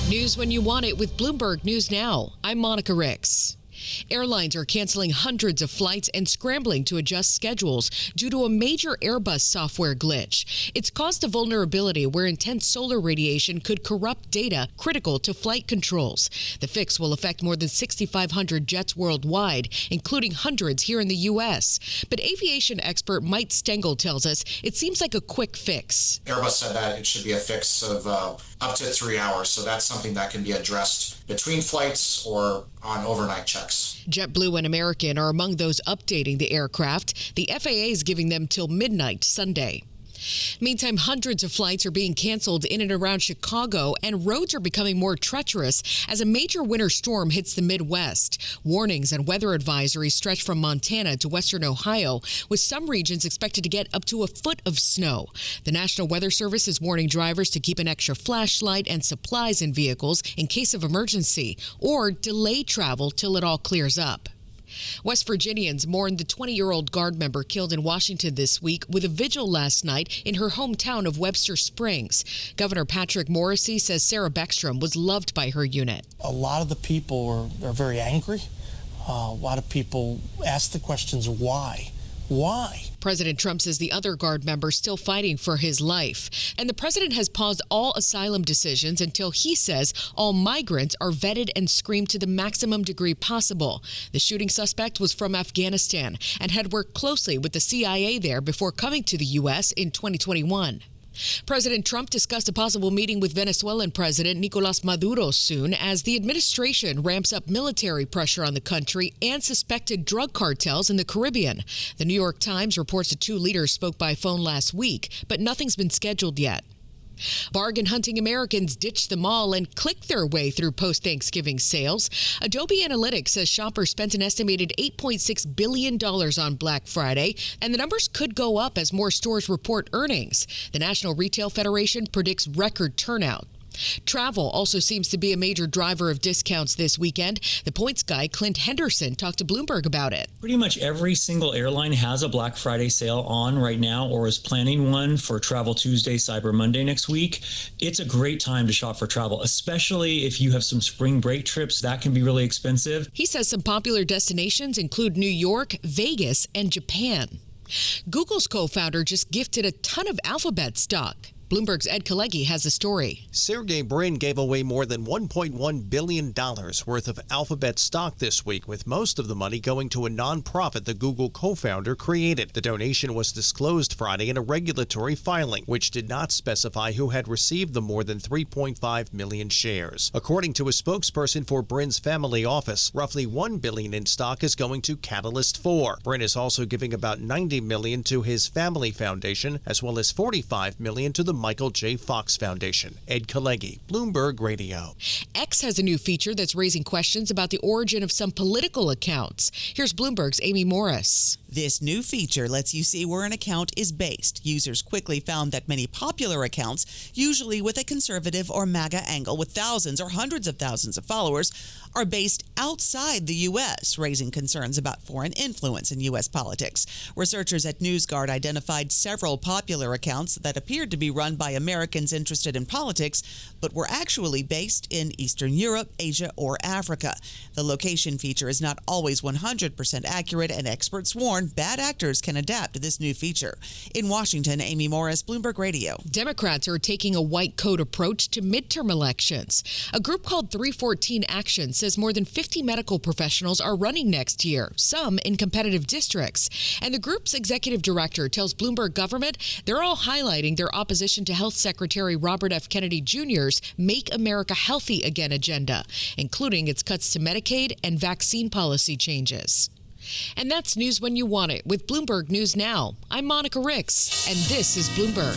News when you want it with Bloomberg News Now. I'm Monica Rix. Airlines are canceling hundreds of flights and scrambling to adjust schedules due to a major Airbus software glitch. It's caused a vulnerability where intense solar radiation could corrupt data critical to flight controls. The fix will affect more than 6,500 jets worldwide, including hundreds here in the U.S. But aviation expert Mike Stengel tells us it seems like a quick fix. Airbus said that it should be a fix of up to 3 hours, so that's something that can be addressed between flights or on overnight checks. JetBlue and American are among those updating the aircraft. The FAA is giving them till midnight Sunday. Meantime, hundreds of flights are being canceled in and around Chicago, and roads are becoming more treacherous as a major winter storm hits the Midwest. Warnings and weather advisories stretch from Montana to western Ohio, with some regions expected to get up to a foot of snow. The National Weather Service is warning drivers to keep an extra flashlight and supplies in vehicles in case of emergency, or delay travel till it all clears up. West Virginians mourned the 20-year-old Guard member killed in Washington this week with a vigil last night in her hometown of Webster Springs. Governor Patrick Morrisey says Sarah Beckstrom was loved by her unit. A lot of the people are very angry. A lot of people ask the questions, why? Why? President Trump says the other Guard member is still fighting for his life. And the president has paused all asylum decisions until he says all migrants are vetted and screened to the maximum degree possible. The shooting suspect was from Afghanistan and had worked closely with the CIA there before coming to the U.S. in 2021. President Trump discussed a possible meeting with Venezuelan President Nicolas Maduro soon as the administration ramps up military pressure on the country and suspected drug cartels in the Caribbean. The New York Times reports the two leaders spoke by phone last week, but nothing's been scheduled yet. Bargain-hunting Americans ditched the mall and clicked their way through post-Thanksgiving sales. Adobe Analytics says shoppers spent an estimated $8.6 billion on Black Friday, and the numbers could go up as more stores report earnings. The National Retail Federation predicts record turnout. Travel also seems to be a major driver of discounts this weekend. The Points guy, Clint Henderson, talked to Bloomberg about it. Pretty much every single airline has a Black Friday sale on right now or is planning one for Travel Tuesday, Cyber Monday next week. It's a great time to shop for travel, especially if you have some spring break trips. That can be really expensive. He says some popular destinations include New York, Vegas, and Japan. Google's co-founder just gifted a ton of Alphabet stock. Bloomberg's Ed Kalegi has the story. Sergey Brin gave away more than $1.1 billion worth of Alphabet stock this week, with most of the money going to a nonprofit the Google co-founder created. The donation was disclosed Friday in a regulatory filing, which did not specify who had received the more than 3.5 million shares. According to a spokesperson for Brin's family office, roughly $1 billion in stock is going to Catalyst 4. Brin is also giving about $90 million to his family foundation, as well as $45 million to the Michael J. Fox Foundation. Ed Kalegi, Bloomberg Radio. X has a new feature that's raising questions about the origin of some political accounts. Here's Bloomberg's Amy Morris. This new feature lets you see where an account is based. Users quickly found that many popular accounts, usually with a conservative or MAGA angle with thousands or hundreds of thousands of followers, are based outside the U.S., raising concerns about foreign influence in U.S. politics. Researchers at NewsGuard identified several popular accounts that appeared to be run by Americans interested in politics, but were actually based in Eastern Europe, Asia, or Africa. The location feature is not always 100% accurate, and experts warn bad actors can adapt to this new feature. In Washington, Amy Morris, Bloomberg Radio. Democrats are taking a white coat approach to midterm elections. A group called 314 Action says more than 50 medical professionals are running next year, some in competitive districts. And the group's executive director tells Bloomberg Government they're all highlighting their opposition to Health Secretary Robert F. Kennedy Jr.'s Make America Healthy Again agenda, including its cuts to Medicaid and vaccine policy changes. And that's news when you want it with Bloomberg News Now. I'm Monica Rix, and this is Bloomberg.